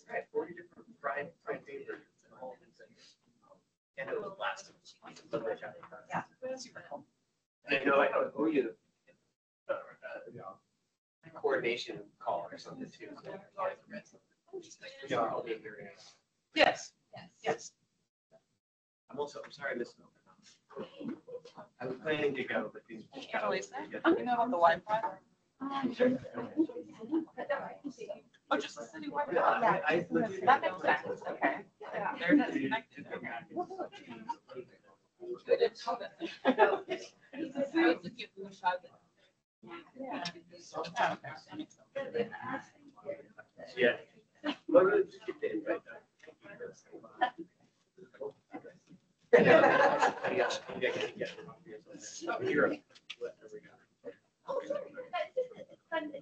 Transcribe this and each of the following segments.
Right, 40 different fried favors and all these things. And it was plastic. Yeah, super cool. And I know owe you coordination call or something too. Yeah, I'll be here. Yes. Yes. I'm sorry I missed it. I was planning to go, but these. You know about the Wi-Fi? Oh, just the city Wi-Fi. Yeah, I That makes sense. Okay. Yeah, there it is. Connected. Yeah. Well, really just get the invite done.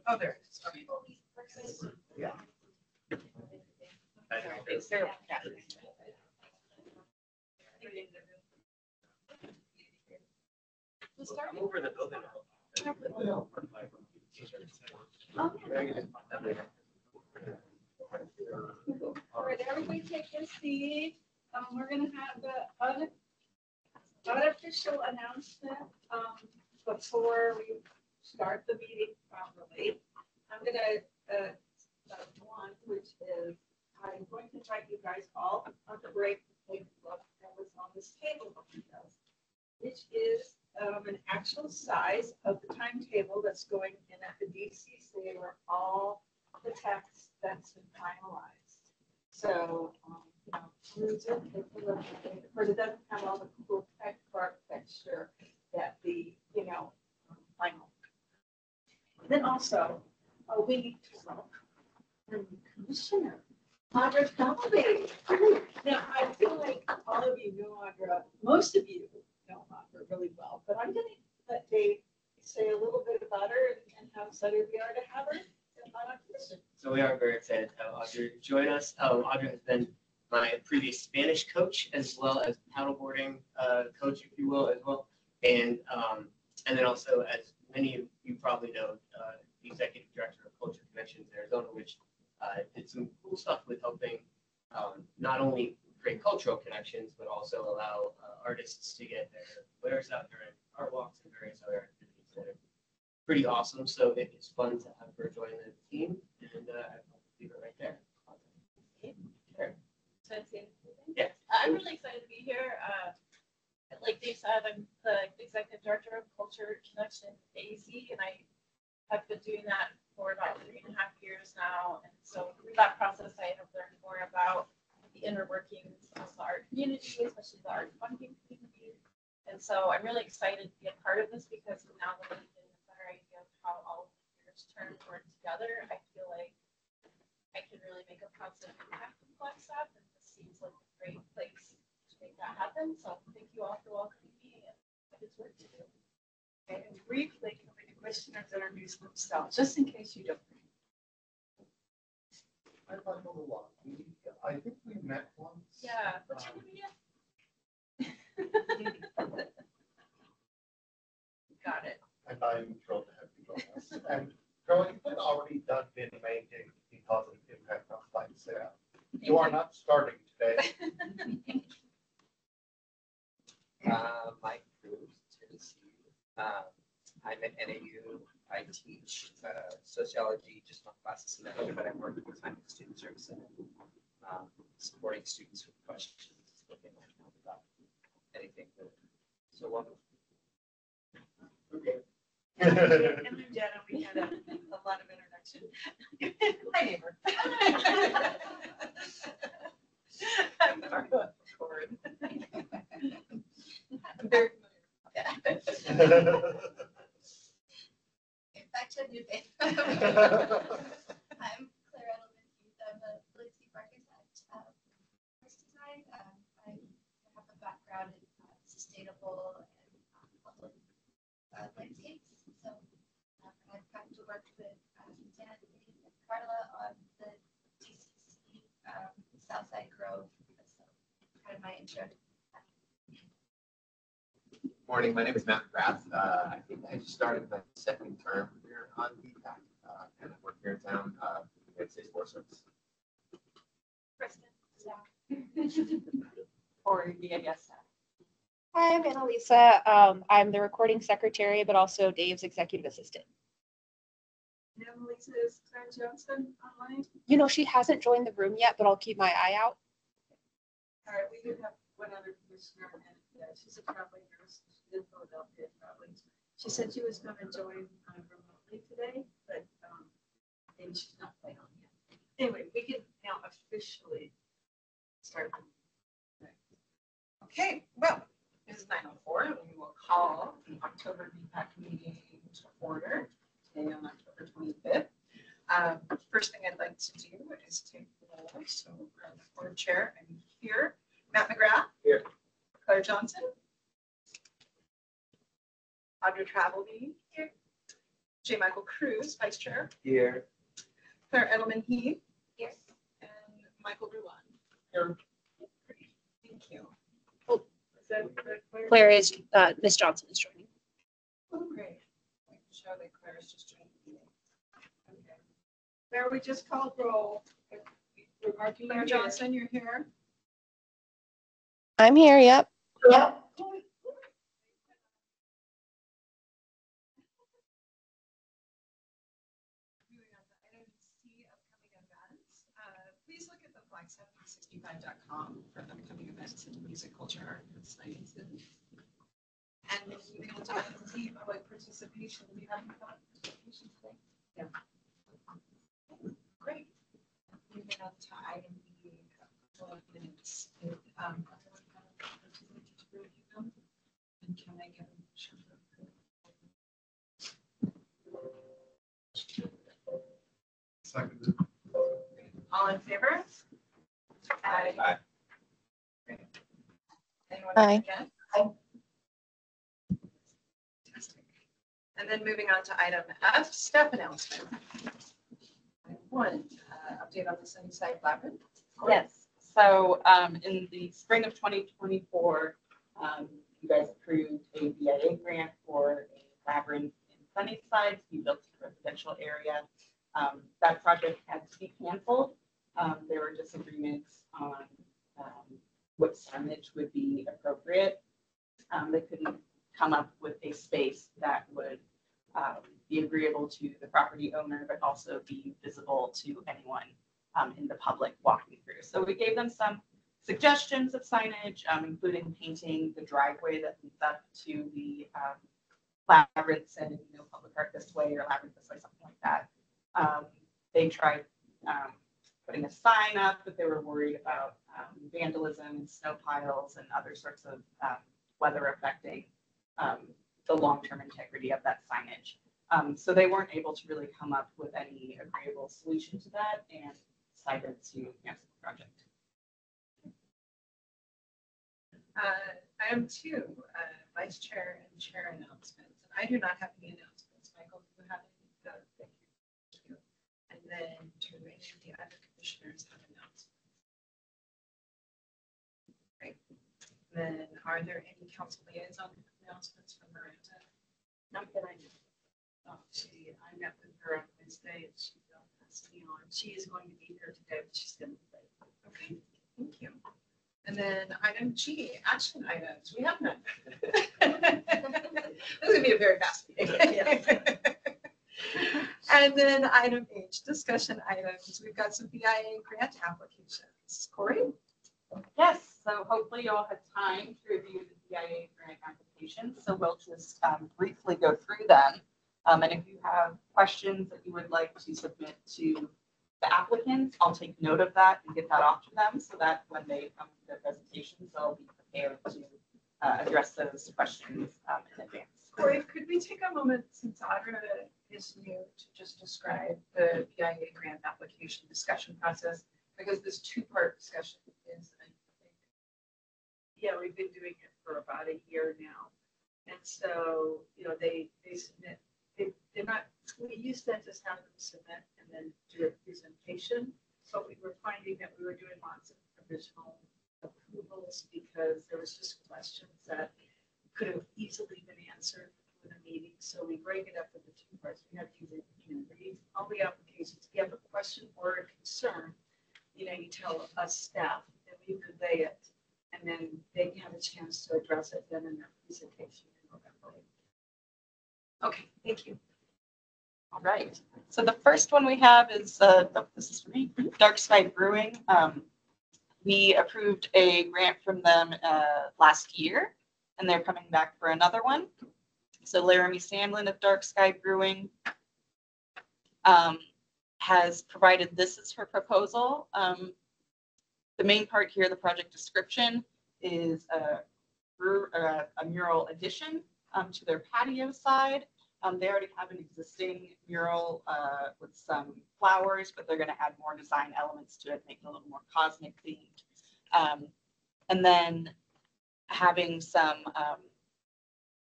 Oh, there it is. Yeah. It's there. I'm over the building. All right, everybody take your seat. We're gonna have the unofficial announcement before we start the meeting properly. I'm gonna start one, which is I'm going to invite you guys all on the break to take a look at what's on this table, which is an actual size of the timetable that's going in at the DCC where all the text that's been finalized. So, cruise it, take a look at it, but it doesn't have all the cool tech architecture that the, final. Then also, we need to welcome the new commissioner, Audra Calvé. Now, I feel like all of you know Audra, most of you know Audra really well, but I'm going to let Dave say a little bit about her and how excited we are to have her on our commission. So we are very excited to have Audra join us. Audra has been my previous Spanish coach as well as paddleboarding coach, if you will, as well. And then also, as many of you probably know, the executive director of Culture Connections Arizona, which did some cool stuff with helping not only create cultural connections, but also allow artists to get their wares out during art walks and various other activities that are pretty awesome. So it's fun to have her join the team, and I'll leave it right there. Sure. Yeah, I'm really excited to be here. Like Dave said, I'm the executive director of Culture Connection AZ, and I have been doing that for about 3.5 years now. And so through that process, I have learned more about the inner workings of the art community, especially the art funding community. And so I'm really excited to be a part of this because now that I'm getting a better idea of how all of the years turn and work together, I feel like I can really make a positive impact in Flagstaff, and this seems like a great place to make that happen. So thank you all for welcoming me, and it's work to do. And briefly, can we questioners introduce themselves, just in case you don't? I'm Michael Milwaukee. I think we met once. Yeah, what's your name again? Got it. And I'm thrilled to have you join us. And Carol, you've already done been making a positive impact on Flagstaff. You are not starting today. Mike Cruz, Tennessee. I'm at NAU. I teach sociology, just one class a semester, but I'm working full time in student service and supporting students with questions, looking about anything. So welcome. Okay. And I'm Jenna. We had a lot of introduction. My neighbor. I'm part of the board. I'm very familiar. Back to new thing. I'm Claire Edelman. I'm a landscape architect. First design. I have a background in sustainable and public landscapes. So I've gotten to work with Dan and Carla on the DCC Southside Grove. So kind of my intro. Morning, my name is Matt McGrath. I think I just started my second term here on BPAC, and I work here in town. Wednesday sports service. Kristen. Or BAS staff. Hi, I'm Annalisa. I'm the recording secretary, but also Dave's executive assistant. Annalisa is Claire Johnson online. You know, she hasn't joined the room yet, but I'll keep my eye out. All right, we do have one other commissioner, and she's a traveling nurse. She's in Philadelphia traveling. She said she was going to join remotely today, but maybe she's not quite on yet. Anyway, we can now officially start. Okay, well, it is 9:04, and we will call the October BPAC meeting to order today on October 25th. First thing I'd like to do is take the roll. So the board chair, I'm here. Matt McGrath. Here. Claire Johnson. Audra Travelby. Here. J. Michael Cruz, vice chair. Here. Claire Edelman Heath. Here. And Michael Ruan. Here. Thank you. Is that Claire? Claire is, Miss Johnson is joining. Oh, great. I can show that Claire is just joining the meeting. Okay. There, we just called roll. We're marking Claire you Johnson, you're here. I'm here, yep. Yep. Moving on to item C, upcoming events. Please look at the flag765.com for upcoming events in music, culture, art, and sciences. And moving on to item D, public participation. Do you have any public participation today? Yeah. Great. Moving on to item B, couple of minutes. Everyone have an opportunity to review them? And can I get a motion to approve? Seconded. All in favor? Aye. Aye. Great. Anyone Aye. against? Fantastic. And then moving on to item F, staff announcement. Item 1, update on the Sunnyside Labyrinth. Yes, so in the spring of 2024, you guys approved a BIA grant for a labyrinth in Sunnyside to be built in a residential area. That project had to be canceled. There were disagreements on what signage would be appropriate. They couldn't come up with a space that would be agreeable to the property owner, but also be visible to anyone in the public walking through. So we gave them some suggestions of signage, including painting the driveway that leads up to the labyrinth, saying, public art this way or labyrinth this way, something like that. They tried putting a sign up, but they were worried about vandalism and snow piles and other sorts of weather affecting the long-term integrity of that signage. So they weren't able to really come up with any agreeable solution to that and decided to cancel the project. Item 2, vice chair and chair announcements. And I do not have any announcements. Michael, do you have any? Thank you. And then do any of the other commissioners have announcements? Great. Then are there any council liaison announcements from Miranda? Not that I know. Oh, I met with her on Wednesday and she asked me on. She is going to be here today, but she's going to be late. Okay, thank you. And then item G, action items. We have none. This is gonna be a very fast meeting. And then item H, discussion items. We've got some BIA grant applications. Corey? Yes, so hopefully you all had time to review the BIA grant applications. So we'll just briefly go through them. And if you have questions that you would like to submit to the applicants, I'll take note of that and get that off to them so that when they come to their presentations, they'll be prepared to address those questions in advance. Corey, could we take a moment, since Audra is new, to just describe the BIA grant application discussion process? Because this two-part discussion is, I think. Yeah, we've been doing it for about a year now. And so, they submit, they're not, we used to just have them submit and then do a presentation. But we were finding that we were doing lots of provisional approvals because there was just questions that could have easily been answered with a meeting. So we break it up into two parts. We have to read all the applications. If you have a question question or a concern, you know, you tell us staff, and we convey it, and then they can have a chance to address it then in their presentation in November. Okay, thank you. All right. So the first one we have is, this is for me, Dark Sky Brewing. We approved a grant from them last year, and they're coming back for another one. So Laramie Sandlin of Dark Sky Brewing has provided this as her proposal. The main part here, the project description, is a mural addition to their patio side. They already have an existing mural with some flowers, but they're going to add more design elements to it, make it a little more cosmic themed. And then having some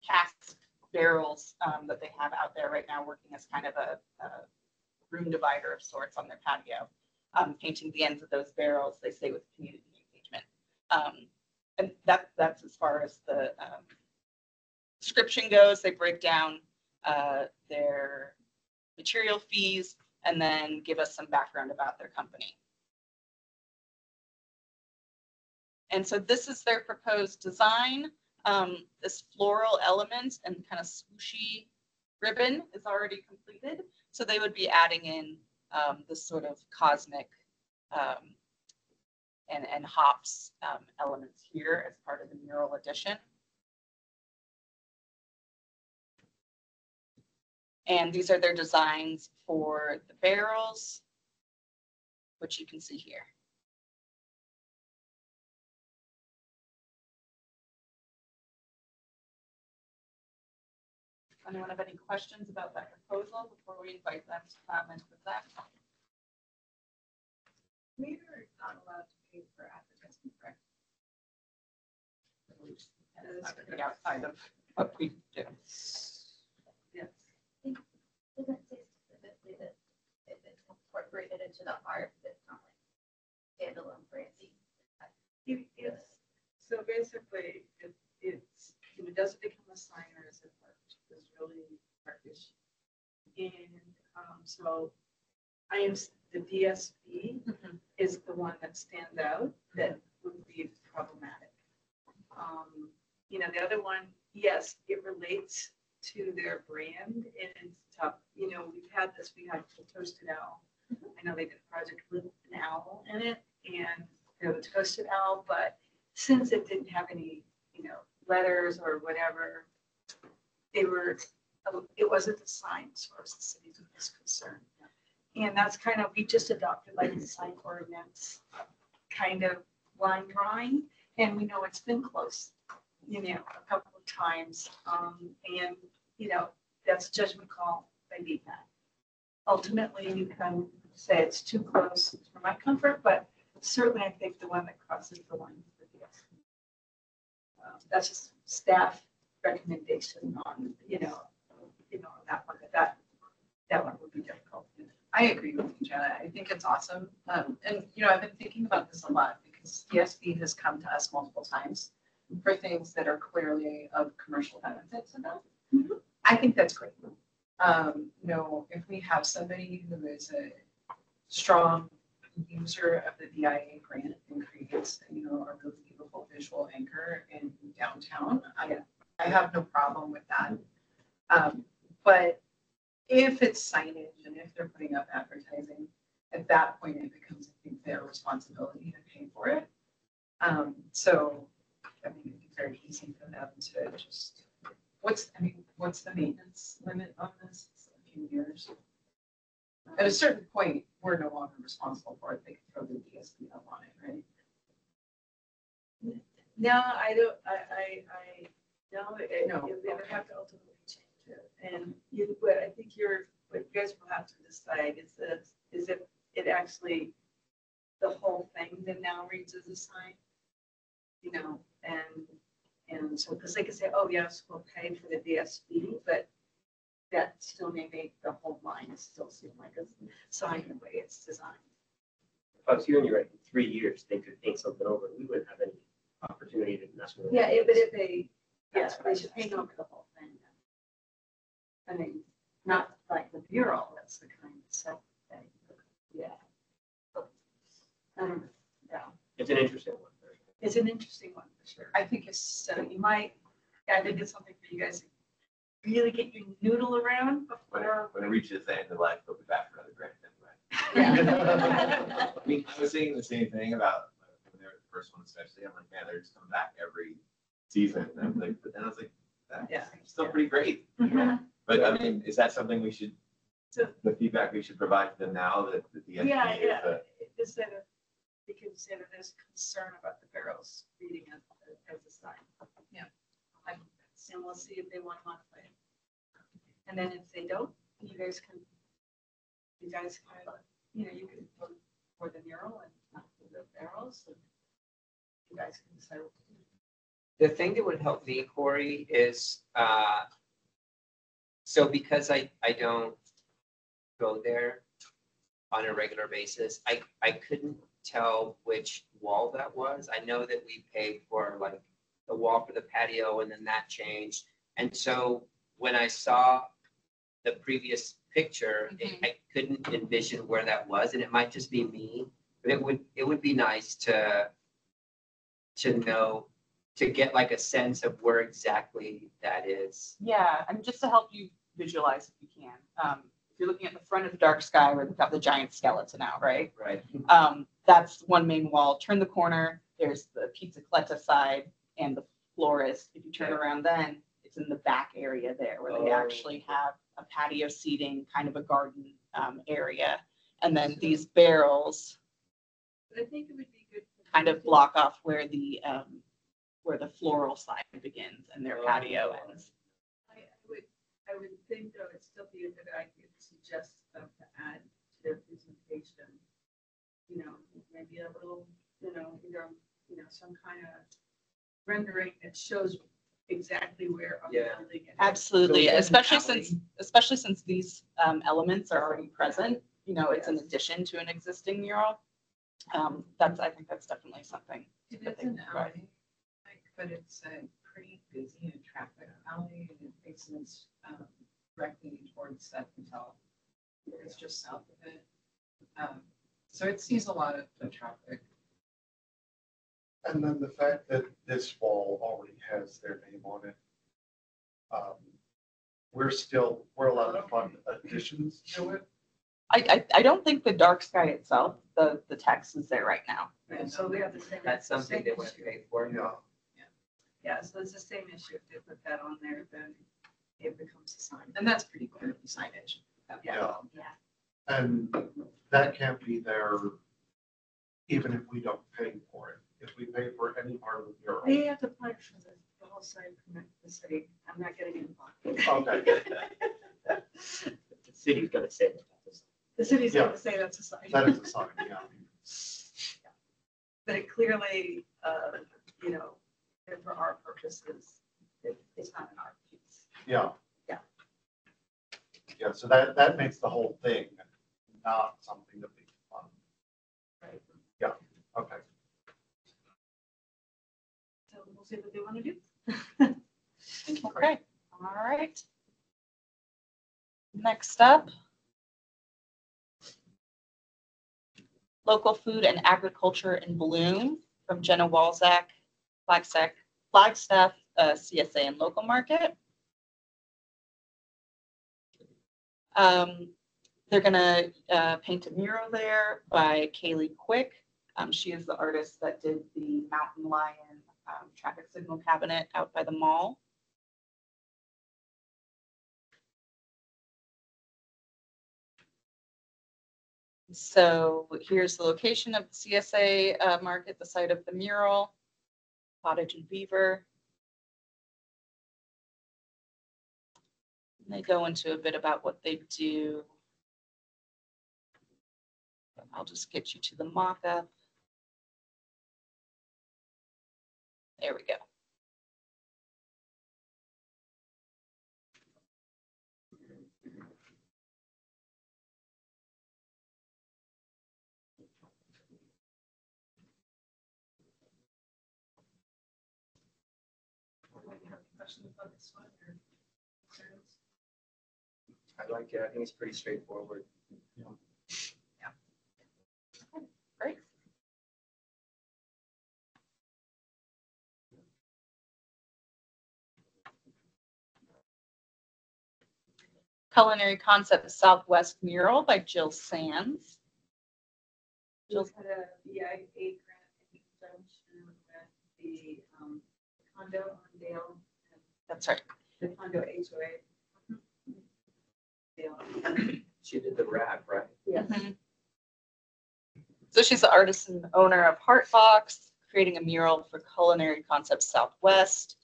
cask barrels that they have out there right now working as kind of a room divider of sorts on their patio. Painting the ends of those barrels, they say, with community engagement. And that's as far as the description goes. They break down their material fees and then give us some background about their company. And so this is their proposed design. This floral element and kind of swooshy ribbon is already completed. So they would be adding in this sort of cosmic and hops elements here as part of the mural addition. And these are their designs for the barrels, which you can see here. Anyone have any questions about that proposal before we invite them to comment with that? We are not allowed to pay for advertising, correct? That's pretty outside of what we do. Yes. Doesn't say specifically that if it's incorporated into the art, it's not like standalone branding. Yes. So basically, if it doesn't become a sign or is it art, is really art issue. And so I am, the DSB is the one that stands out that would be problematic. You know, the other one, yes, it relates to their brand and it's tough. You know, we had the Toasted Owl. I know they did a project with an owl in it and the Toasted Owl, but since it didn't have any, you know, letters or whatever, it wasn't a sign as far as the city was concerned. And that's kind of, we just adopted like the sign ordinance kind of line drawing. And we know it's been close, you know, a couple of times. And, you know, that's a judgment call by DPAC. Ultimately, you can say it's too close for my comfort, but certainly I think the one that crosses the line is the DSP. That's just staff recommendation on, you know, that one, that one would be difficult. I agree with you, Jenna. I think it's awesome. And, you know, I've been thinking about this a lot because DSB has come to us multiple times for things that are clearly of commercial benefit to them. Mm-hmm. I think that's great. You know, if we have somebody who is a strong user of the DIA grant and creates, you know, a really beautiful visual anchor in downtown, I have no problem with that. But if it's signage and if they're putting up advertising, at that point it becomes, I think, their responsibility to pay for it. So, I mean, it'd be very easy for them to just, what's the maintenance limit on this? It's a few years. At a certain point, we're no longer responsible for it. They can throw the DSP up on it, right? No, I don't, no, No. they would have to ultimately change it. And but I think what you guys will have to decide is if it actually, the whole thing that now reads as a sign, you know, and so, because they can say, oh, yes, we'll pay for the DSB, but that still may make the whole line still seem like a sign the way it's designed. If I was hearing you right, in 3 years, they could paint something over, we wouldn't have any opportunity to mess with it. Yeah, but if they, yes, they should paint over the whole thing. I mean, not like the mural, that's the kind of stuff thing. Yeah. It's an interesting one. It's an interesting one for sure. I think it's, you might, I think it's something for you guys to really get your noodle around before. When it reaches the end of life, they'll be back for another grant Yeah. anyway. I mean, I was saying the same thing about when they were the first one, especially. I'm like, man, they're just coming back every season. And I was like, but then I was like, that's Yeah. still pretty great. Mhm. But I mean, is that something we should, So- the feedback we should provide to them now that the DSP Yeah, is yeah. a. Instead of, you can say that there's concern about the barrels reading as a sign. Yeah. And we'll see if they want to modify it. And then if they don't, you guys kind of, you can vote for the mural and not for the barrels. And you guys can decide what to do. The thing that would help me, Corey, is, so because I don't go there on a regular basis, I couldn't tell which wall that was. I know that we paid for like the wall for the patio and then that changed. And so when I saw the previous picture, I couldn't envision where that was, and it might just be me, but it would be nice to know, to get like a sense of where exactly that is. Yeah, and just to help you visualize if you can. If you're looking at the front of the dark sky where they've got the giant skeleton out, right? Right. That's one main wall. Turn the corner, there's the pizzacletta side and the florist. If you turn around then, it's in the back area there where they actually have a patio seating, kind of a garden area. And then these barrels But I think it would be good. for kind them of to- block off where the floral side begins and their patio ends. I would think though, it'd still be a good idea to suggest them to add to their presentation. Maybe a little, either, some kind of rendering that shows exactly where a Yeah. building is. Absolutely, So especially since these elements are already present, it's in addition to an existing mural. I think that's definitely something. It that is they an can provide. alley, but it's a pretty busy and traffic alley, and it faces directly towards that hotel. It's just south of it. So it sees a lot of the traffic. And then the fact that this wall already has their name on it. We're allowed to fund additions to it. I don't think the dark sky itself, the text is there right now. And so we have the same. That's something they want to issue. pay for. Yeah. Yeah, so it's the same issue. If they put that on there, then it becomes a sign. And that's pretty clear signage. Yeah. Yeah. And that can't be there even if we don't pay for it. If we pay for any part of the mural. They have to apply for the whole sign permit to the city. I'm not getting involved. Okay, The city's gonna say that. The city's going Yeah. to say that's a sign. that is a sign, yeah. But it clearly, for our purposes, it's not an art piece. Yeah. Yeah. Yeah, so that makes the whole thing not something to be fun. Right. Yeah, okay. So we'll see what they want to do. Okay, all right. Next up. Local food and agriculture in bloom from Jenna Walzak, Flagstaff, CSA and local market. They're gonna paint a mural there by Kaylee Quick. She is the artist that did the Mountain Lion traffic signal cabinet out by the mall. So here's the location of the CSA market, the site of the mural, Cottage and Beaver. And they go into a bit about what they do. I'll just get you to the mock-up. There we go. Questions about this one or concerns? I like it. I think it's pretty straightforward. Great. Culinary Concept Southwest mural by Jill Sands. Just had a BIA grant in conjunction with the condo on Dale, That's right. the condo HOA. Dale. She did the wrap, right? Yes. Mhm. So she's the artist and owner of Heartbox, creating a mural for Culinary Concept Southwest,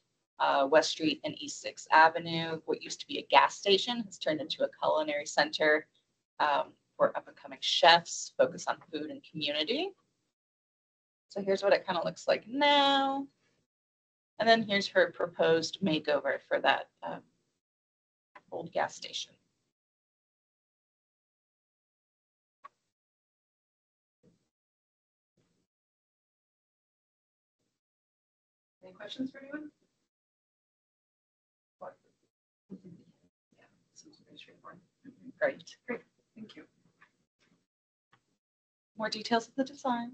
West Street and East 6th Avenue. What used to be a gas station has turned into a culinary center for up-and-coming chefs, focus on food and community. So here's what it kind of looks like now. And then here's her proposed makeover for that old gas station. Any questions for anyone? Yeah, seems very straightforward. Great. Great, thank you. More details of the design.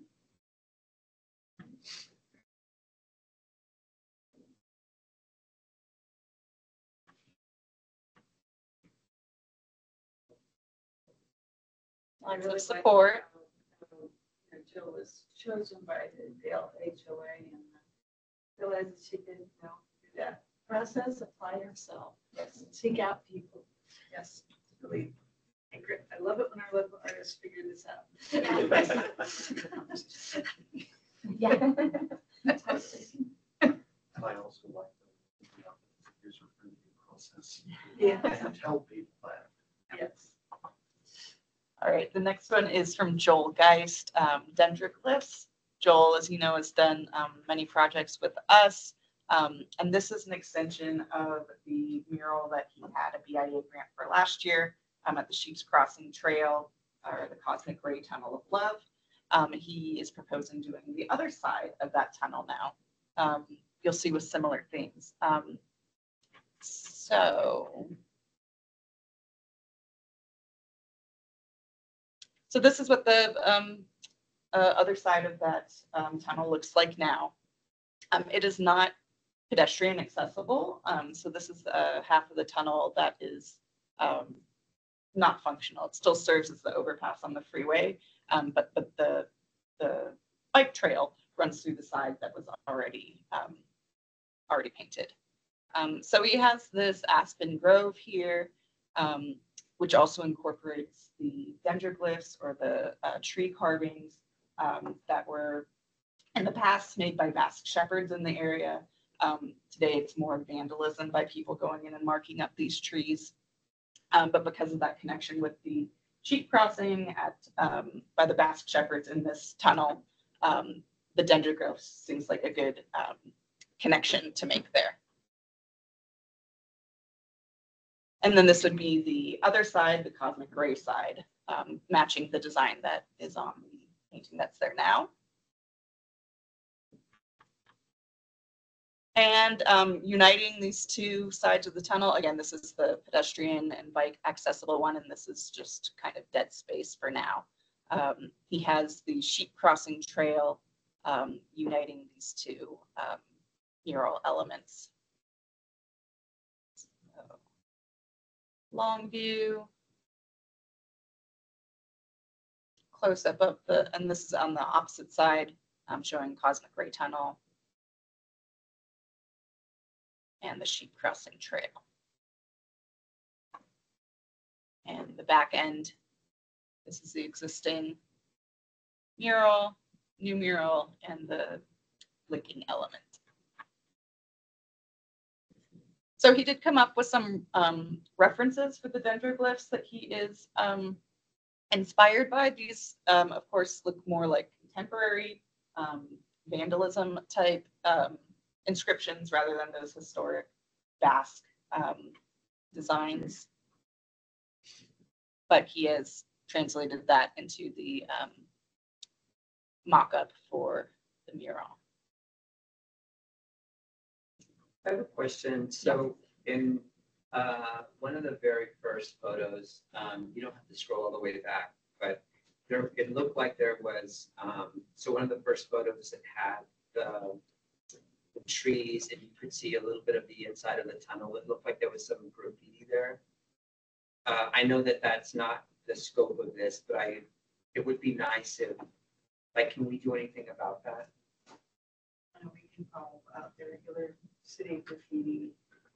I Lots really of like support. how, Jill was chosen by the Dale HOA and realized that she didn't do that process, apply herself. Yes, seek out people. Yes, really. And great. I love it when our local artists figure this out. Yeah. Totally. And I also like the, user friendly process. Yeah. And tell people that. Yes. All right, the next one is from Joel Geist, Dendroglyphs. Joel, as you know, has done many projects with us. And this is an extension of the mural that he had a BIA grant for last year at the Sheep's Crossing Trail, or the Cosmic Ray Tunnel of Love. He is proposing doing the other side of that tunnel now. You'll see with similar themes. So this is what the other side of that tunnel looks like now. It is not pedestrian accessible. So this is half of the tunnel that is not functional. It still serves as the overpass on the freeway, but the bike trail runs through the side that was already painted. So he has this aspen grove here, which also incorporates the dendroglyphs or the tree carvings that were in the past made by Basque shepherds in the area. Today it's more vandalism by people going in and marking up these trees. But because of that connection with the sheep crossing by the Basque shepherds in this tunnel, the dendroglyphs seems like a good connection to make there. And then this would be the other side, the cosmic ray side, matching the design that is on the painting that's there now. And uniting these two sides of the tunnel, again, this is the pedestrian and bike accessible one, and this is just kind of dead space for now. He has the sheep crossing trail uniting these two mural elements. So, long view, close up of and this is on the opposite side, showing Cosmic Ray Tunnel and the sheep crossing trail. And the back end, this is the existing mural, new mural, and the linking element. So he did come up with some references for the dendroglyphs that he is inspired by. These, of course, look more like contemporary vandalism type inscriptions rather than those historic Basque designs. But he has translated that into the mock-up for the mural. I have a question. So in one of the very first photos, you don't have to scroll all the way back, but there, it looked like there was, so one of the first photos that had the trees, and you could see a little bit of the inside of the tunnel. It looked like there was some graffiti there. I know that that's not the scope of this, but it would be nice if, like, can we do anything about that? We can follow the regular city graffiti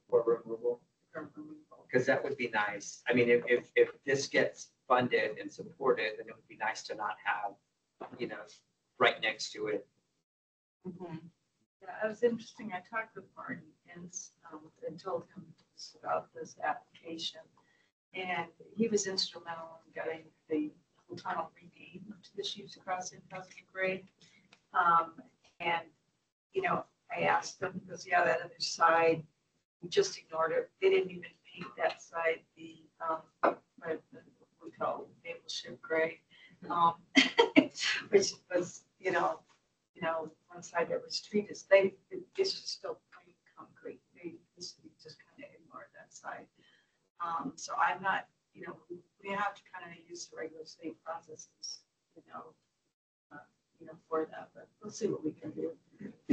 Or removal? or removal. Because that would be nice. I mean, if this gets funded and supported, then it would be nice to not have, you know, right next to it. Yeah, it was interesting. I talked with Martin and told him about this application. And he was instrumental in getting the whole tunnel renamed to the Sheep's Crossing Pleasant Grade. And, you know, I asked him, because yeah, that other side, we just ignored it. They didn't even paint that side, the hotel maple ship gray, which was, you know, one side that was treated, this is still plain concrete. They just kind of ignored that side. So I'm not, you know, we have to kind of use the regular state processes, for that, but we'll see what we can do.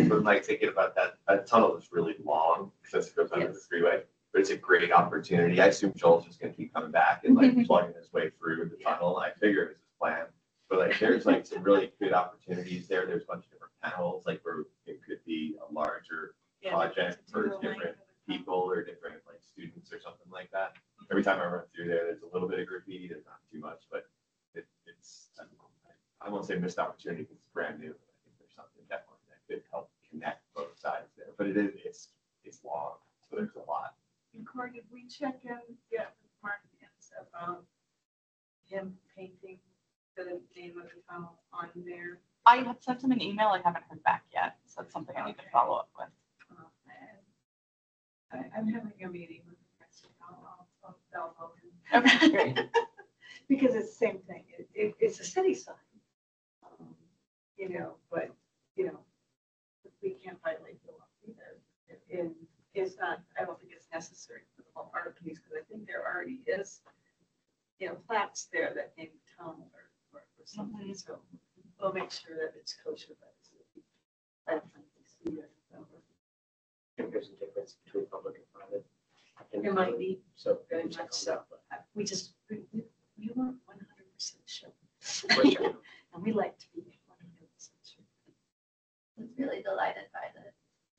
But like thinking about that tunnel is really long since it goes under the Yes. freeway, but it's a great opportunity. I assume Joel's just gonna keep coming back and like plugging his way through the tunnel. I figure it's his plan. But like, there's like some really good opportunities there. There's a bunch of different panels, like where it could be a larger project for different people or different like students or something like that. Every time I run through there's a little bit of graffiti. There's not too much, but it's, I won't say missed opportunity because it's brand new. I think there's something definitely that could help connect both sides there. But it's long, so there's a lot. And Corey, did we check in yet with Martin about him painting the name of the tunnel on there? I have sent him an email. I haven't heard back yet. So that's something I need to follow up with. I'm having a meeting with him next week. I'll download him. Okay, great. Because it's the same thing. It's a city sign. But, we can't violate the law either. And it's not, I don't think it's necessary for the whole RPs, because I think there already is, plaques there that name the town or something. So we'll make sure that it's kosher. I don't think we see it. I think there's a difference between public and private. It might be So. very much so. We weren't 100% sure. For sure. And we like to be 100% sure. I was really delighted by the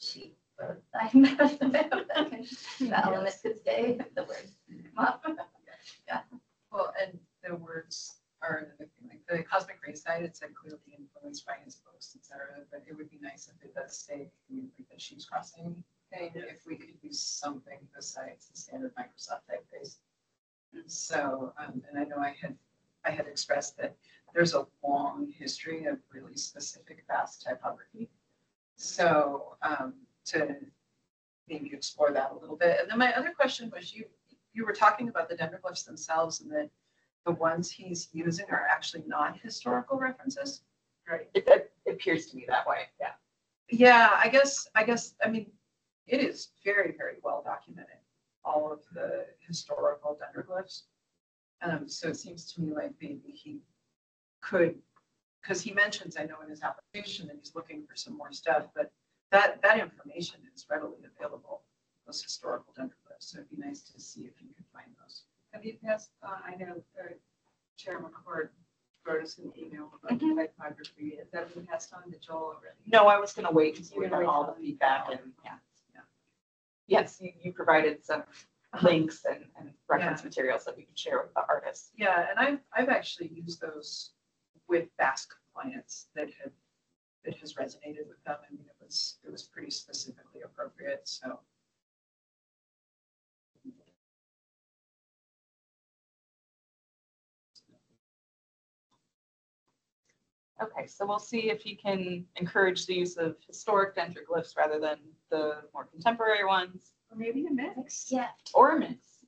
sheet road sign. The element could stay, the words come up. Well, and the words are another thing, like the Cosmic Ray side, it said clearly influenced by his posts, et cetera, but it would be nice if it does say, like the Sheep's Crossing thing, if we could use something besides the standard Microsoft typeface. So, and I know I had expressed that there's a long history of really specific fast typography. So, to maybe explore that a little bit. And then my other question was, you were talking about the dendroglyphs themselves, and that the ones he's using are actually not historical references. Right. It appears to me that way. Yeah. Yeah, I guess, I mean, it is very, very well documented, all of the historical dendroglyphs. So it seems to me like maybe he could, because he mentions, I know in his application that he's looking for some more stuff, but that information is readily available, those historical dendroglyphs. So it'd be nice to see if you could find those. Have you passed, I know Chair McCord wrote us an email about typography. Has that been passed on to Joel already? No, I was going to wait until we You're got gonna all wait the till- feedback and yes, you provided some links and reference materials that we could share with the artists. Yeah, and I've actually used those with Basque clients that has resonated with them. I mean, it was pretty specifically appropriate, so. Okay, so we'll see if he can encourage the use of historic dendroglyphs rather than the more contemporary ones, Or maybe a mix. Yeah. or a mix.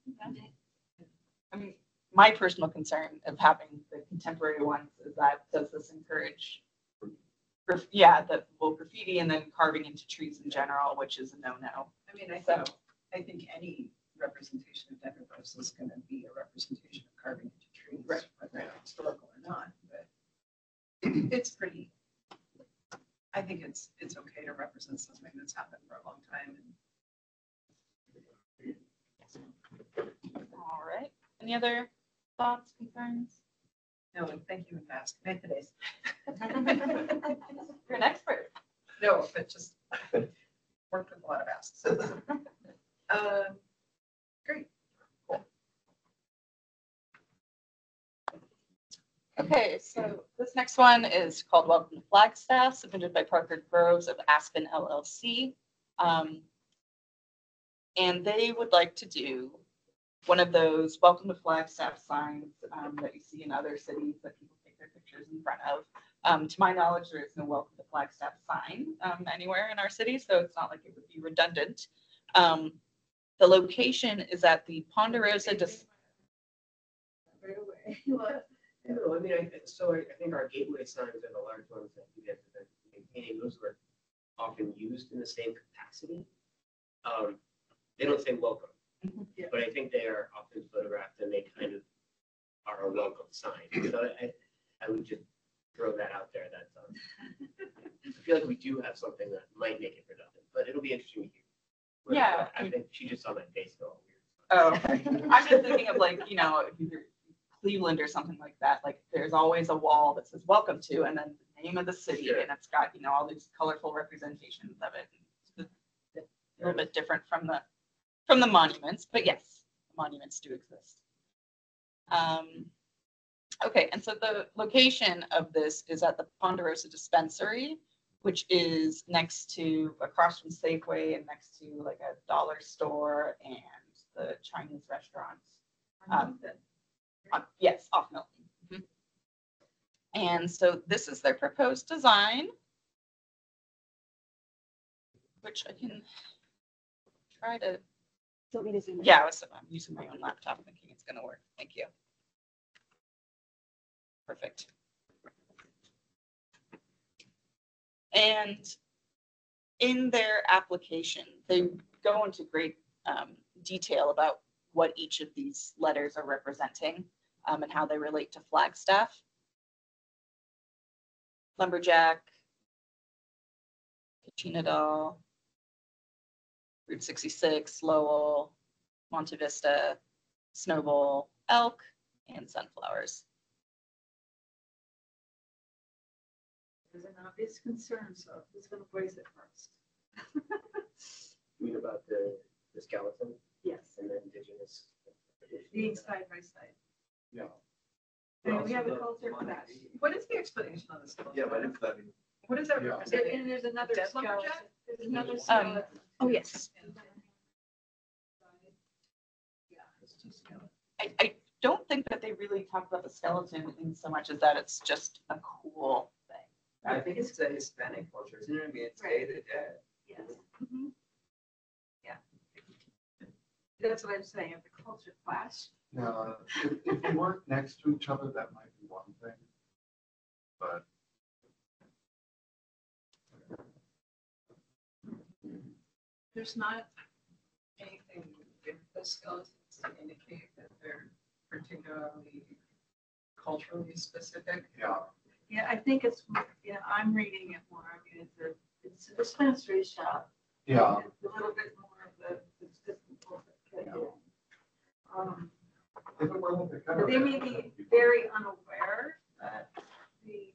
I mean, my personal concern of having the contemporary ones is that does this encourage, that will graffiti and then carving into trees in general, which is a no-no. I mean, I think any representation of dendroglyphs is going to be a representation of carving into trees, Right. whether it's historical or not. But it's pretty. I think it's okay to represent something that's happened for a long time. All right. Any other thoughts, concerns? No, and thank you, Mask. Today's. You're an expert. No, but just worked with a lot of asks. Great. Okay, so this next one is called Welcome to Flagstaff, submitted by Parker Groves of Aspen LLC. And they would like to do one of those Welcome to Flagstaff signs that you see in other cities that people take their pictures in front of. To my knowledge, there is no Welcome to Flagstaff sign anywhere in our city, so it's not like it would be redundant. The location is at the Ponderosa. Right away. No, I mean, I think our gateway signs are the large ones that you guys have been maintaining. Those were often used in the same capacity. They don't say welcome, but I think they are often photographed and they kind of are a welcome sign. So I would just throw that out there. That I feel like we do have something that might make it redundant, but it'll be interesting to hear. Yeah. I think she just saw my face go weird. Oh, okay. I'm just thinking of like, you know, if you're Cleveland or something like that, like there's always a wall that says welcome to, and then the name of the city, Sure. and it's got, you know, all these colorful representations of it. It's a little bit different from the monuments, but yes, monuments do exist. Okay, and so the location of this is at the Ponderosa Dispensary, which is across from Safeway and next to like a dollar store and the Chinese restaurant. Yes, off Milton. Mhm. And so this is their proposed design, which I can try to. Want me to zoom in? Yeah, I'm using my own laptop thinking it's going to work. Thank you. Perfect. And in their application, they go into great detail about what each of these letters are representing and how they relate to Flagstaff. Lumberjack, Kachinadal, Route 66, Lowell, Monte Vista, Snowball, Elk, and Sunflowers. There's an obvious concern, so who's gonna voice it first? You mean about the skeleton Yes, and the indigenous? being side by side. Yeah. And we have a culture clash. What is the explanation on this? Yeah, but it's that. What is that Yeah. representing? And there's another Dead skeleton. lumberjack? There's another skeleton. Oh, yes. Yeah, it's two skeletons. I don't think that they really talk about the skeleton in so much as that it's just a cool thing. I think it's a Hispanic culture, isn't it? I mean, it's Day of the Dead. Yes. Yeah. That's what I'm saying, if the culture clash. Now, if they weren't next to each other, that might be one thing. But There's not anything with the skeletons to indicate that they're particularly culturally specific. yeah, Yeah, I think it's, yeah, I'm reading it more. I mean, it's a dispensary shop. yeah. It's a little bit more of the. If it wasn't the kind But of- they may be very unaware that the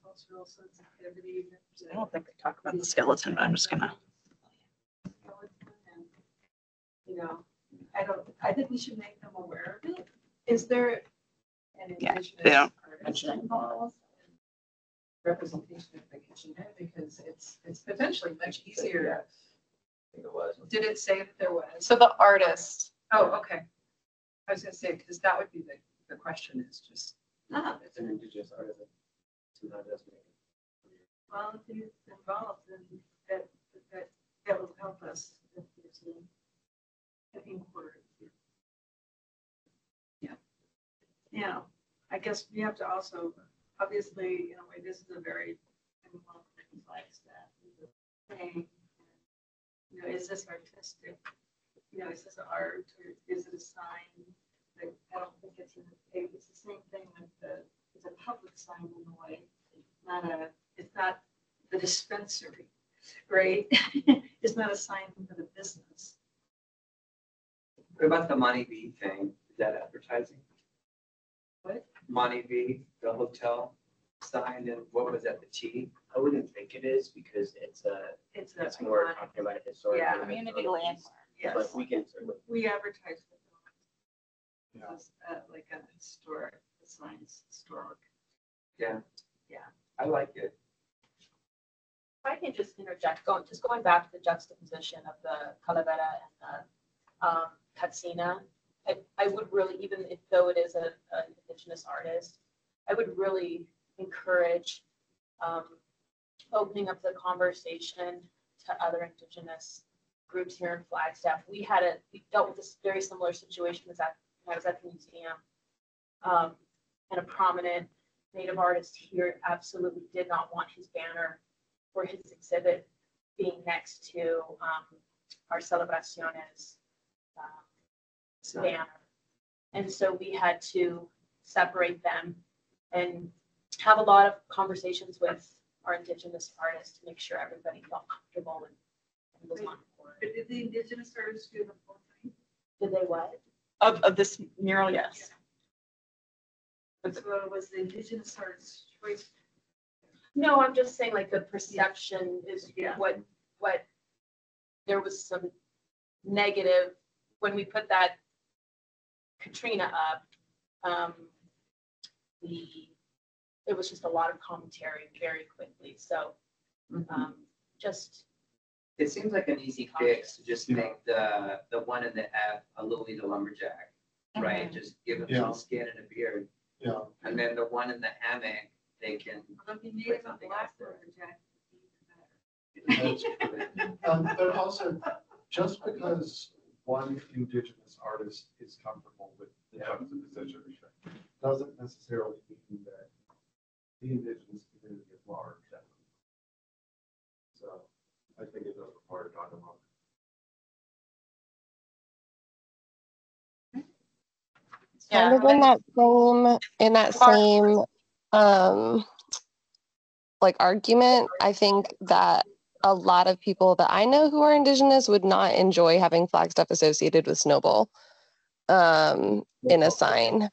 cultural sensitivity. I don't think they talk about the skeleton, but I'm just gonna. You know, I think we should make them aware of it. Is there an Yeah, indigenous they don't artist involved? Representation of the kitchenette, because it's potentially much easier. I think it was. Did it say that there was? So the artist, Oh, okay. I was gonna say, because that would be the question is just, It's an indigenous artisan. Somehow does make it. Well, if he's involved, then that will help us if there's an inquiry. Yeah. Yeah, I guess we have to also, obviously, you know, this is a very complex thing. You know, is this artistic? You know, is this art or is it a sign? Like, I don't think it's the same thing with it's a public sign in a way. It's not the dispensary, right? It's not a sign for the business. What about the Money B thing? that advertising? What? Monty V, the hotel sign, and what was that, the T? I wouldn't think it is because it's more talking about a historic. Yeah. Community landmark. Yes, But we can certainly. we advertise with them. Yeah. This is, like a historic, the sign's historic. Yeah. Yeah. I like it. If I can just interject, going back to the juxtaposition of the Calavera and the Katsina, I would really, even if though it is an Indigenous artist, I would really encourage opening up the conversation to other Indigenous groups here in Flagstaff. We dealt with this very similar situation when I was at the museum. And a prominent Native artist here absolutely did not want his banner for his exhibit being next to our Celebraciones banner. And so we had to separate them and have a lot of conversations with our Indigenous artists to make sure everybody felt comfortable and was on board. But did the Indigenous artists do the whole thing? Did they what? Of this mural, yes. So it was the Indigenous artists' choice. No, I'm just saying like the perception is Yeah. what there was some negative when we put that Katrina up. It was just a lot of commentary very quickly. So just It seems like an easy fix to just make the one in the F a Louis the Lumberjack, right? Just give him Yeah. some skin and a beard. Yeah. And then the one in the hammock, they can. The Native and something Black else Lumberjack. That's true. But also, just because one Indigenous artist is comfortable with the juxtaposition doesn't necessarily mean that the Indigenous community at large. So I think it does require dialogue. Kind of in that same like argument, I think that a lot of people that I know who are Indigenous would not enjoy having Flagstaff associated with Snowball in a sign.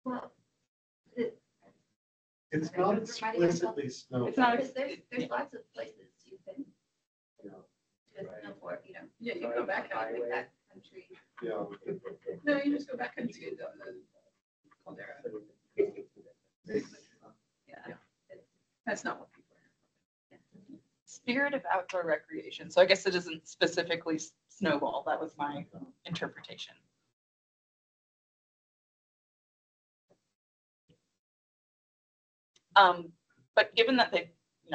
Well, It's not explicitly snow. It's not. because there's lots of places you can Yeah. just snowboard, you know. Yeah, you go back and Like that country. Yeah. No, you just go back and see the Caldera. Yeah. That's not what people are. Spirit of outdoor recreation. So I guess it isn't specifically Snowball. That was my interpretation. But given that they've,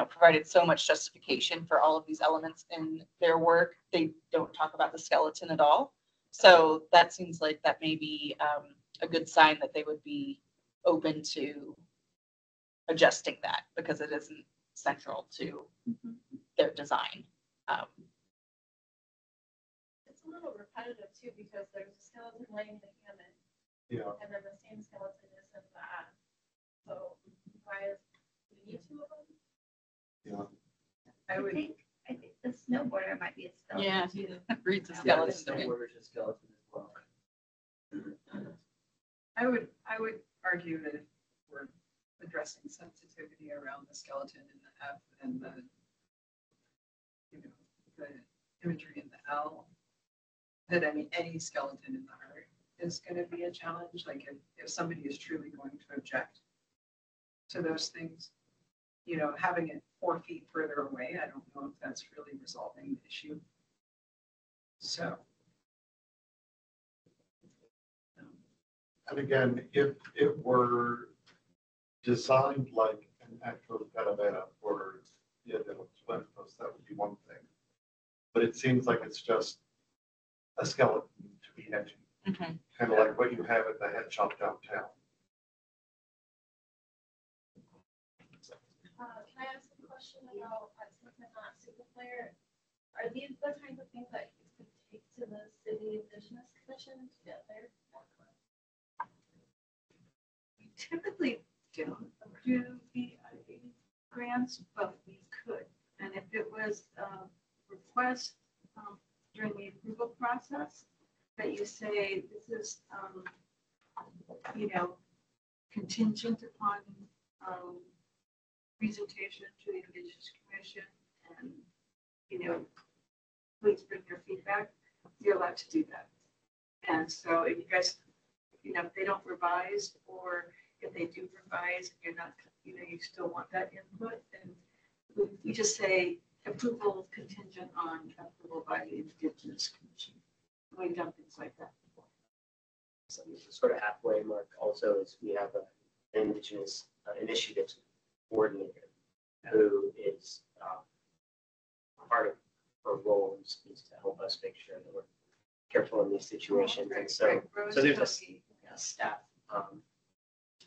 provided so much justification for all of these elements in their work, they don't talk about the skeleton at all. So that seems like that may be a good sign that they would be open to adjusting that because it isn't central to their design. It's a little repetitive too, because there's a skeleton laying in the hammock, Yeah. and then the same skeleton is in the ad. So why is, do we need two of them? Yeah. I would, I think the snowboarder might be a skeleton. Yeah, too. reads a Yeah, the skeleton. to me. snowboarder's a skeleton as well. I would argue that if we're addressing sensitivity around the skeleton in the F and the imagery in the L, that any skeleton in the art is going to be a challenge. Like if somebody is truly going to object to those things, having it 4 feet further away, I don't know if that's really resolving the issue. So. And again, if it were designed like an actual calavera for Dia de los Muertos, that would be one thing. But it seems like it's just a skeleton to be edgy, Mhm. kind of like what you have at the head shop downtown. Can I ask a question about, since I'm not super clear, are these the kinds of things that you could take to the city Indigenous Commission to get their work on? We typically don't do BIA grants, but we could. And if it was a request during the approval process, that you say this is, you know, contingent upon, presentation to the Indigenous Commission and, you know, please bring your feedback, you're allowed to do that. And so if you guys, you know, if they don't revise, or if they do revise, you're not, you know, you still want that input, then we just say approval contingent on approval by the Indigenous Commission. We've done things like that before. So the sort of halfway mark also is we have an Indigenous initiatives coordinator who is part of her role is to help us make sure that we're careful in these situations. And so there's a staff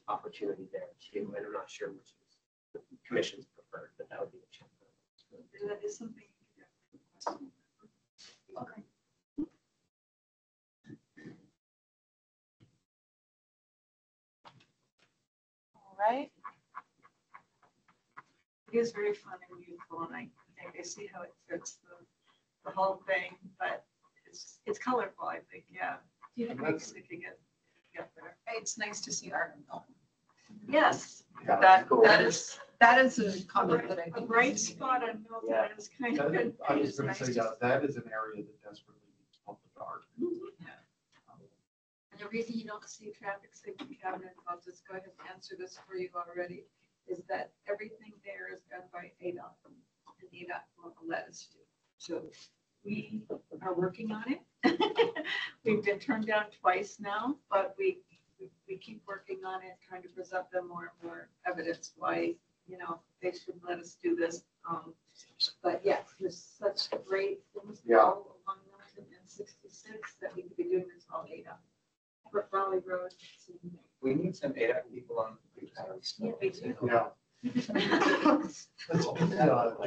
opportunity there too. And I'm not sure which is the commission's preferred, but that would be the chance. That is something. Okay. All right. It is very fun and youthful, and I think I see how it fits the whole thing, but it's colorful, I think, yeah. You know, it can get there. It's nice to see art in film. Yes, Yeah, That is a comment that I a think. bright spot on Milton is kind of good. I was It's gonna nice say, to yeah, that is an area that desperately needs public art. And the reason you don't see traffic safety cabinets, I'll just go ahead and answer this for you already, is that everything there is done by ADOT. And ADOT won't let us do. So we are working on it. We've been turned down twice now, but we keep working on it, trying to present them more and more evidence why, you know, they should let us do this. But yeah, there's such great things Yeah. all along Milton and 66 that we could be doing this all ADOT. Raleigh Road. We need some ADA people on the Yeah, we do. Yeah. That's, John Rivera.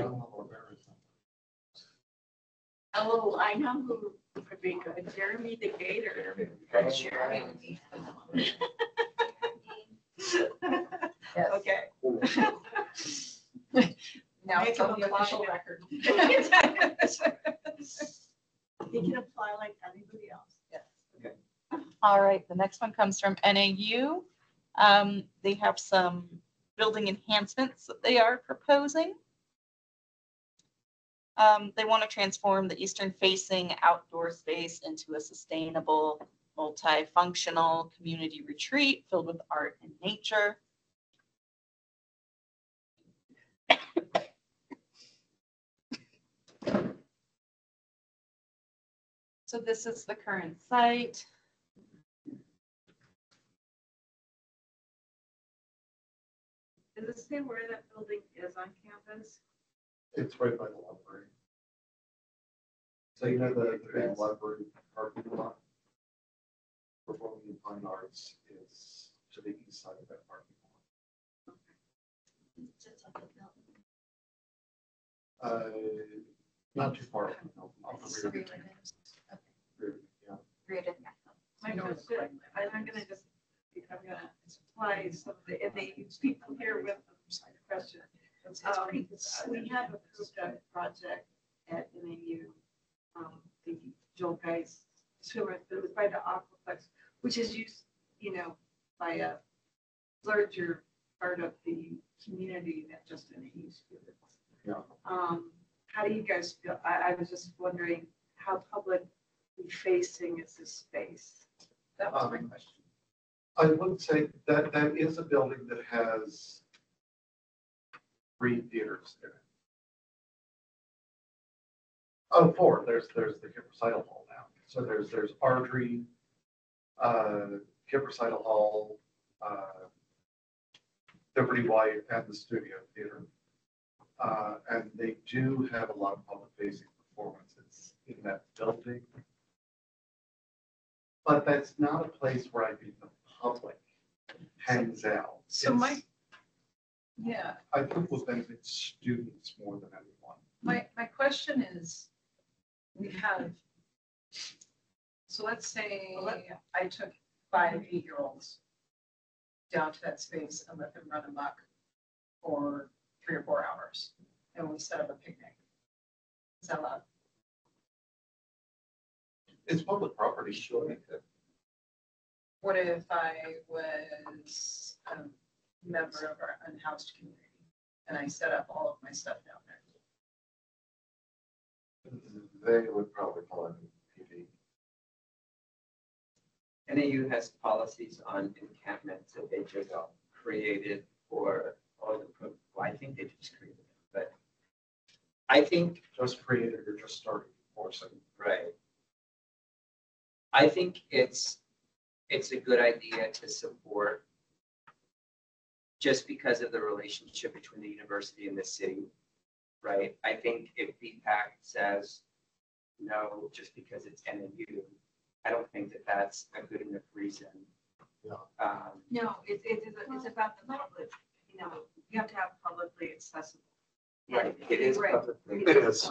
Oh, I know who would be good. Jeremy the Gator. Jeremy. Yes. Okay. Now Make it's on him the apply official now. record. He can apply like anybody else. Yes. All right, the next one comes from NAU. They have some building enhancements that they are proposing. They want to transform the eastern facing outdoor space into a sustainable, multifunctional community retreat filled with art and nature. So this is the current site. Does it say where that building is on campus? It's right by the library. So you know the big library parking lot? Performing in Fine Arts is to the east side of that parking lot. Not too far. Off the rear. Yeah. I'm gonna just, I'm gonna supply some of the, and they use people here with them. Question. We have approved a project at NAU, the Joel Guy's swimmer, it was by the Aquaplex, which is used, you know, by a larger part of the community than just NAU students. Yeah. How do you guys feel? I was just wondering how publicly facing is this space? That was my question. I would say that that is a building that has 3 theaters in it. Oh, 4. There's the Kip Recital Hall now. So there's Ardrey, Kip Recital Hall, Liberty White, and the Studio Theater. And they do have a lot of public facing performances in that building. But that's not a place where I think the public hangs out. So yeah, I think will benefit students more than anyone. my question is, we have, so let's say I took 5 8-year-olds down to that space and let them run amok for 3 or 4 hours, and we set up a picnic. Is that allowed? It's public property. Sure. What if I was a member of our unhoused community and I set up all of my stuff down there? They would probably call it PD. NAU has policies on encampments that they just created for all the, well, I think they just created them, but I think, Just created or just started enforcing. right. I think it's a good idea to support just because of the relationship between the university and the city, right? I think if BPAC says no, just because it's NAU, I don't think that that's a good enough reason. Yeah. No, it's about the public, you know, you have to have publicly accessible. Right, it is Right. publicly. It is.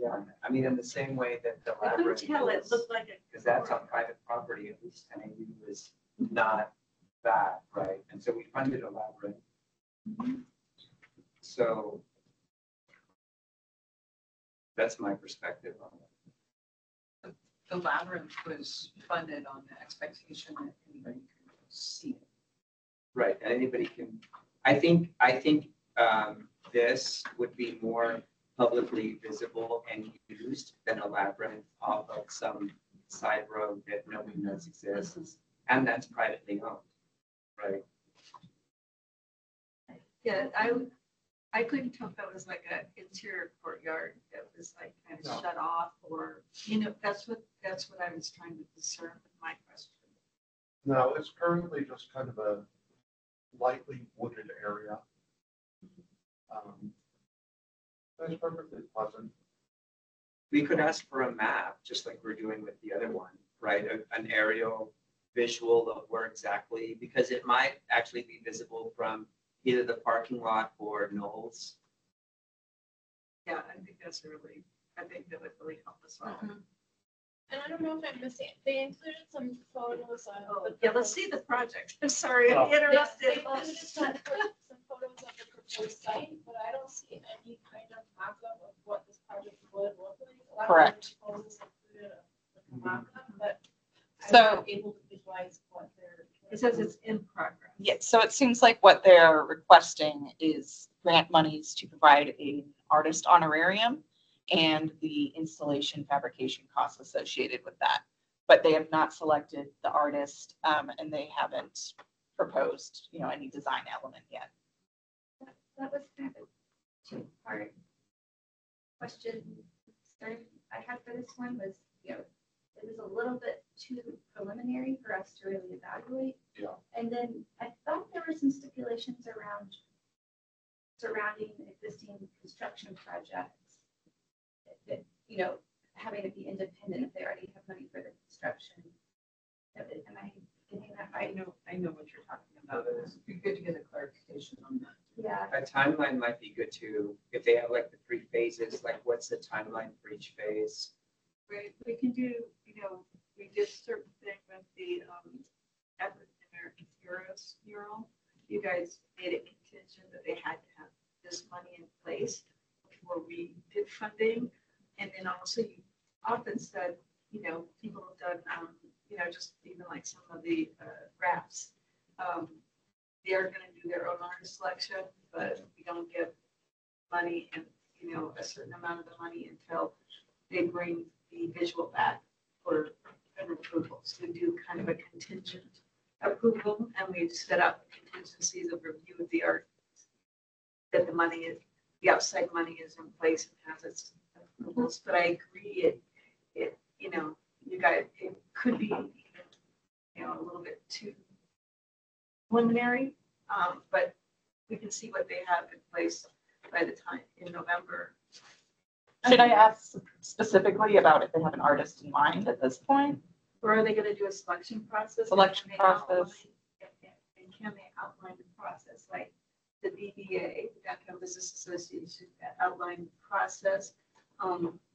Yeah, I mean, in the same way that the I could labyrinth tell it is, looked like a. because that's on private property, at least NAU is not that, right? And so we funded a labyrinth. So that's my perspective on it. The labyrinth was funded on the expectation that anybody could see it. Right, and anybody can, I think, this would be more publicly visible and used than a labyrinth off of some side road that nobody knows exists, and that's privately owned, right? Yeah, I couldn't tell if that was like an interior courtyard that was like kind No. of shut off or, you know, that's what I was trying to discern with my question. No, it's currently just kind of a lightly wooded area. It's perfectly pleasant. We could ask for a map, just like we're doing with the other one, right? An aerial visual of where exactly, because it might actually be visible from either the parking lot or Knowles. Yeah, I think that would really help us all. And I don't know if I'm missing, they included some photos of. Oh, the yeah, let's see the project. I'm sorry, I Oh. They interrupted. included some photos of the proposed site, but I don't see any kind of mock-up of what this project would look like. A lot of the Correct. proposals included a mock-up, but I'm So- not able to visualize what they're. It says it's in progress. Yeah, so it seems like what they're requesting is grant monies to provide an artist honorarium and the installation fabrication costs associated with that. But they have not selected the artist, and they haven't proposed, any design element yet. That was kind of a two-part question. Concern I had for this one was, it was a little bit too preliminary for us to really evaluate. Yeah. And then I thought there were some stipulations surrounding existing construction projects that, having it be independent if they already have money for the construction. Am I getting that I right? know what you're talking about. It'd be good to get a clarification on that. Yeah. A timeline might be good too, if they have like the 3 phases, like what's the timeline for each phase? Right, we can do, we did certain thing with the African American Heroes mural. You guys made it contingent that they had to have this money in place before we did funding. And then also you often said, people have done, just even like some of the rafts. They are gonna do their own artist selection, but we don't give money and, a certain amount of the money until they bring the visual back for an approval. So we do kind of a contingent approval, and we've set up contingencies of review of the art, that the outside money is in place and has its approvals. But I agree, you guys, it could be, a little bit too preliminary, but we can see what they have in place by the time in November. Should I ask specifically about if they have an artist in mind at this point? Or are they gonna do a selection process? Selection And can they outline- process. And can they outline the process, like the BBA, the Downtown Business Association, that outline the process?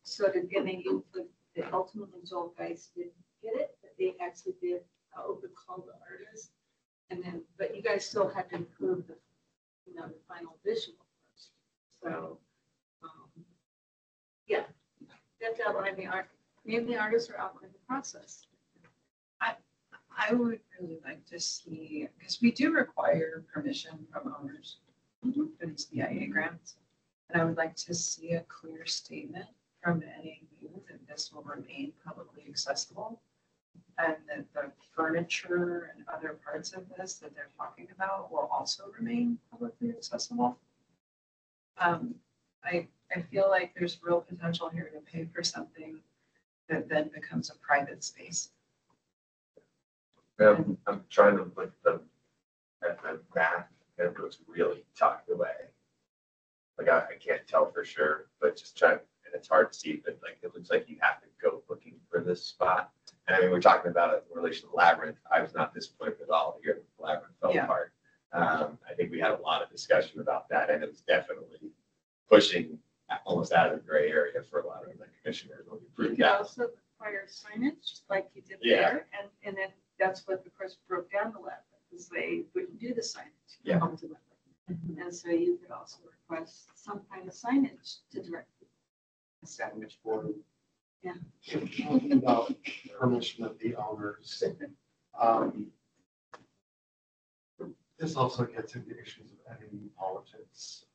So that then they include, that ultimately Joel guys didn't get it, but they actually did an open call to artists. And then, but you guys still had to approve the, the final visual first. So, yeah, that's outline the art, Maybe the artists are outlining the process. I would really like to see, because we do require permission from owners for these BIA grants. And I would like to see a clear statement from NAU that this will remain publicly accessible. And that the furniture and other parts of this that they're talking about will also remain publicly accessible. I feel like there's real potential here to pay for something that then becomes a private space. I'm trying to look at the map, and it looks really tucked away. Like I can't tell for sure, but just trying, and it's hard to see, but like it looks like you have to go looking for this spot. And I mean, we're talking about it in relation to Labyrinth. I was not disappointed at all here that Labyrinth fell Yeah. apart. I think we had a lot of discussion about that, and it was definitely pushing almost out of the gray area for a lot of the commissioners when we You proved could that. also require signage like you did Yeah. there, and then that's what, of course, broke down the lab, because they wouldn't do the signage Yeah. ultimately. And so you could also request some kind of signage to direct people. Sandwich board. Yeah. Talking about permission of the owners. This also gets into issues of editing politics.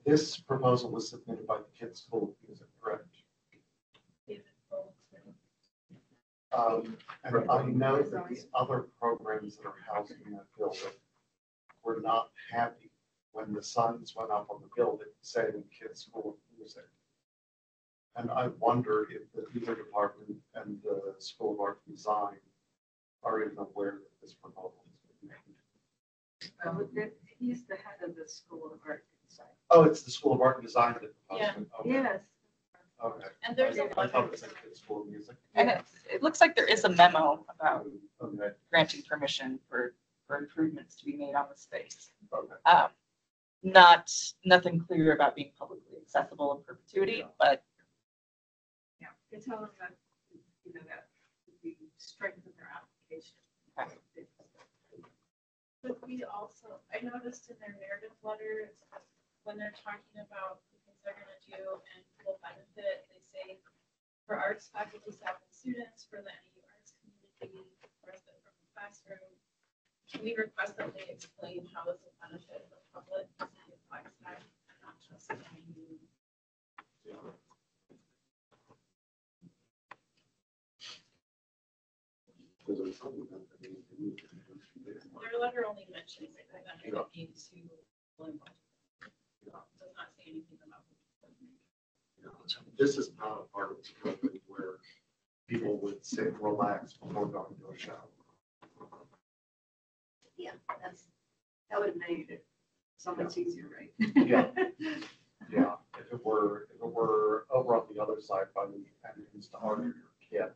This proposal was submitted by the Kids School of Music, correct? And I know that these other programs that are housed in that building were not happy when the signs went up on the building saying Kids School of Music. And I wonder if the theater department and the School of Art and Design are even aware that this proposal has been made. He's the head of the School of Art and Design. Oh, it's the School of Art and Design that proposed Yeah. it. Okay. Yes. Okay. And there's a I thought it was like Kids School of Music. And it looks like there is a memo about Okay. granting permission for improvements to be made on the space. Okay. Nothing clear about being publicly accessible in perpetuity, but Yeah, they tell them that, you know, that we strengthen their application. But we also, I noticed in their narrative letter, it's when they're talking about the things they're gonna do and will benefit, they say for arts faculty, staff, and students, for the NEU arts community, resident from the classroom. We request that they explain how this will benefit the public, the city of Flagstaff, and not just the NEU. Their letter only mentions that they're looking to. Does not say anything about. This is not a part of the program where people would sit and relax before going to a show. Yeah, that would have made it so much easier, right? Yeah. Yeah, if it were over on the other side by the entrance to Art or your kid,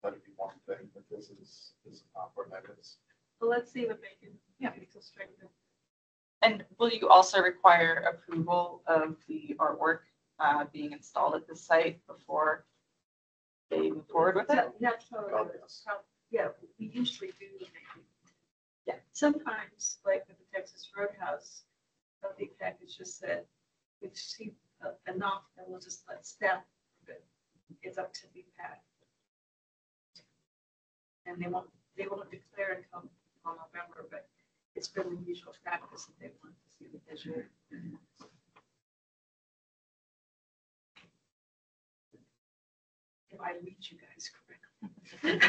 that'd be one thing, but this is not where that is. Well, let's see what they can, make us strengthen. and will you also require approval of the artwork being installed at the site before they move forward with it? That's how, Oh, yes. yeah, we usually do. Yeah. Sometimes, like with the Texas Roadhouse, the package just said, we've seen enough, and we'll just let staff, but it's up to the pack. And they won't declare until November, but it's been the usual practice that they want to see the visual. If I read you guys correctly.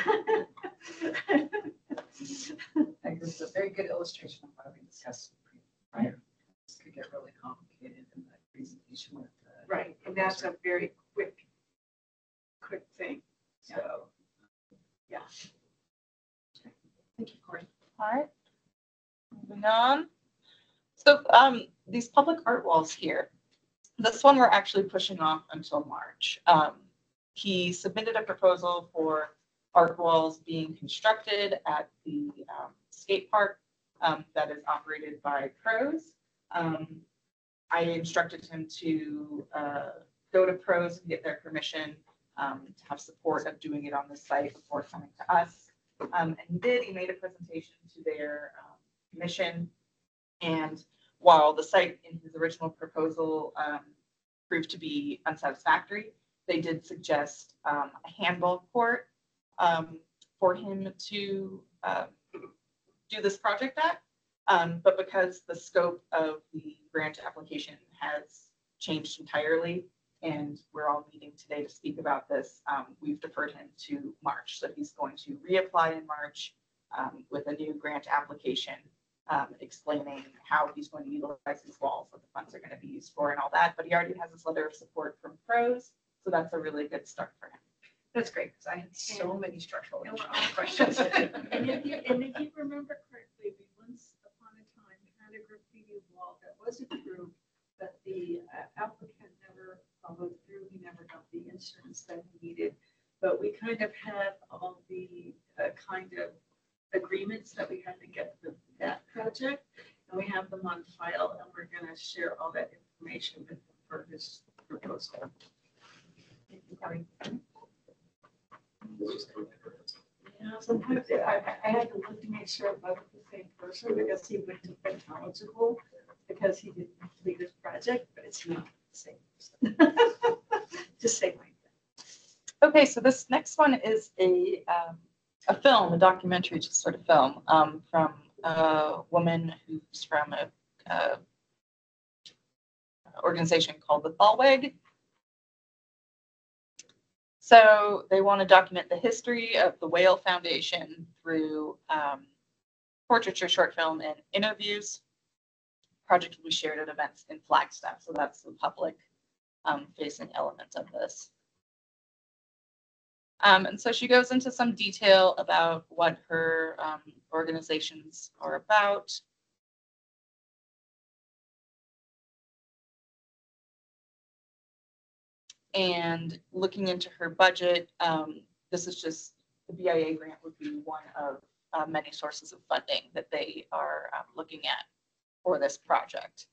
I think it's a very good illustration of what we discussed prior. This could get really complicated in the presentation with the. Right, and that's a very quick thing, so, yeah. Thank you, Corey. All right. Moving on. So these public art walls here, this one we're actually pushing off until March. He submitted a proposal for art walls being constructed at the skate park that is operated by pros. I instructed him to go to pros and get their permission to have support of doing it on the site before coming to us. And he did. He made a presentation to their commission. And while the site in his original proposal proved to be unsatisfactory, they did suggest a handball court for him to do this project at. But because the scope of the grant application has changed entirely, and we're all meeting today to speak about this, we've deferred him to March. So he's going to reapply in March with a new grant application, explaining how he's going to utilize these walls, what the funds are going to be used for and all that. But he already has his letter of support from pros. So that's a really good start for him. That's great, because I had so many structural And we're all questions. And if you remember correctly, we once upon a time had a graffiti wall that was approved, but the applicant never followed through. He never got the insurance that he needed. But we kind of had all the kind of agreements that we had to get for that project. And we have them on file, and we're going to share all that information with him for his proposal. Yeah, sometimes I had to look to make sure it wasn't the same person because he would have been eligible because he didn't complete his project, but it's not the same person. Just say like that. Okay, so this next one is a film, a documentary sort of film from a woman who's from a organization called the Thalweg. So they want to document the history of the Whale Foundation through portraiture, short film, and interviews. Project will be shared at events in Flagstaff, so that's the public facing element of this. And so she goes into some detail about what her organizations are about. And looking into her budget, this is just, the BIA grant would be one of many sources of funding that they are looking at for this project.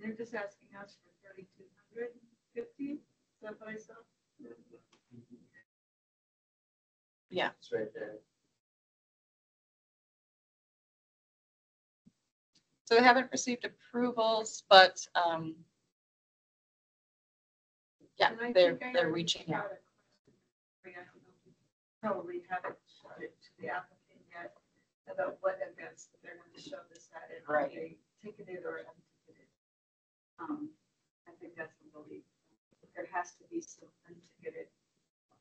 They're just asking us for 3,250. Is that what I saw? Yeah. It's right there. So they haven't received approvals, but yeah, And I they're think I they're already reaching got out. a question. I don't know if you probably haven't showed it to the applicant yet about what events that they're going to show this at and Right. they ticketed or unticketed. I think that's a really, there has to be some unticketed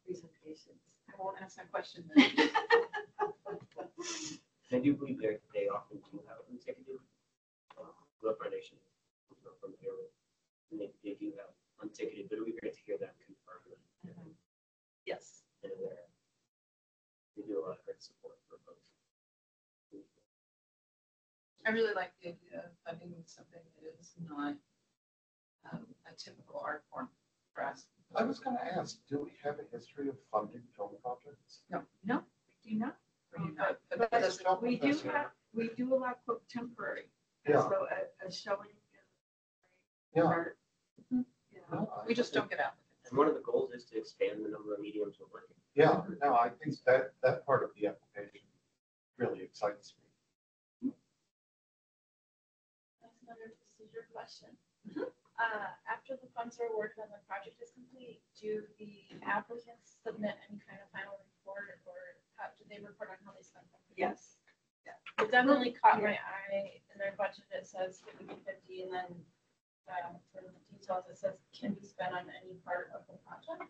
presentations. I won't ask that question then. I do believe they often do have unticketed representation from here. And they do have unticketed, but it would be great to hear that confirmed. Yes. And they do a lot of great support for folks. I really like the idea of funding something that is not a typical art form for us. I was gonna ask, do we have a history of funding film projects? No, we do not. Or you not, But That's a film we do professor. have, we do a lot of temporary. Yeah. So a showing. Yeah. art, you know. No, we just don't get out. And one of the goals is to expand the number of mediums we're working. Yeah, no, I think that part of the application really excites me. That's another procedure question. After the funds are awarded and the project is complete, do the applicants submit any kind of final report or how, do they report on how they spent them? Yes. It definitely caught my eye. In their budget, it says 50/50, and then for the details, it says can be spent on any part of the project.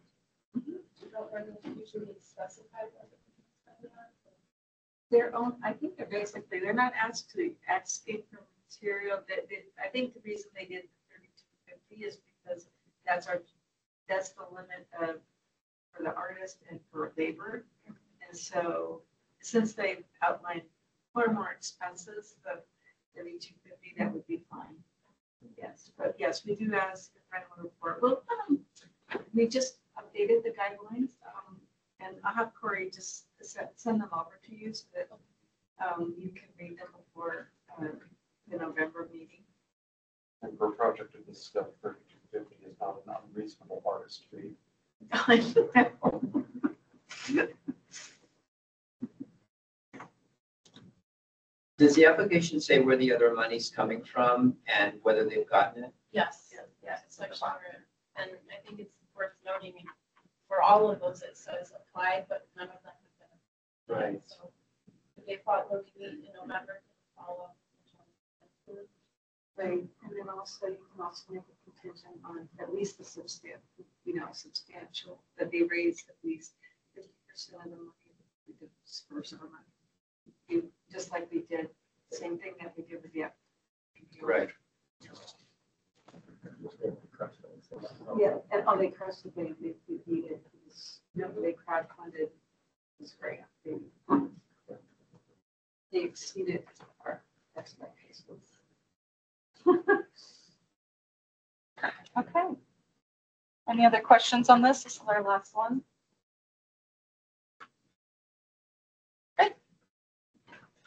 Don't really usually specify what it can be spent on. Their own, I think they're not asking for material I think the reason they did 3250 is because that's the limit for the artist and for labor. And so since they've outlined far more expenses, the 3250, that would be fine. Yes, but yes, we do ask the final report. Well, we just updated the guidelines, and I'll have Corey just send them over to you so that you can read them before the November meeting. And for a project of this stuff, 3250 is not an unreasonable artist fee. Does the application say where the other money's coming from and whether they've gotten it? Yes, yes, section where, and I think it's worth noting, for all of those, it says applied, but none of them have been. applied. Right. So if they thought when we meet in November, follow. Right, and then also you can also make a contingent on at least the substantial, substantial, that they raise at least 50% of the money we disperse our money. Just like we did, same thing that we did with the. Right. Yeah, and they crushed the bank, they beat it, they crowdfunded this grant. They exceeded our expectations. Okay. Any other questions on this? This is our last one.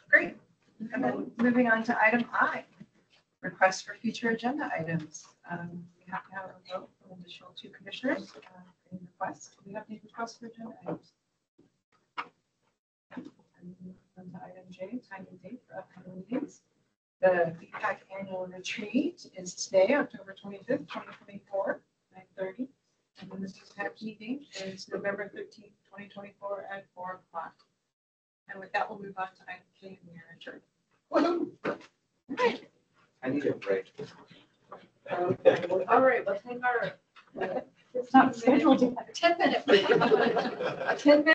Great. And then moving on to item I, request for future agenda items. We have to have a vote from additional 2 commissioners. Any requests? Do we have any requests for agenda items? And move on to item J, time and date for upcoming meetings. The BPAC annual retreat is today, October 25th, 2024, 9:30. And then the BPAC meeting is November 13th, 2024 at 4 o'clock. And with that, we'll move on to item K, and we are adjourned. I need a break. All right, let's hang our. It's not scheduled. 10 minute. A 10-minute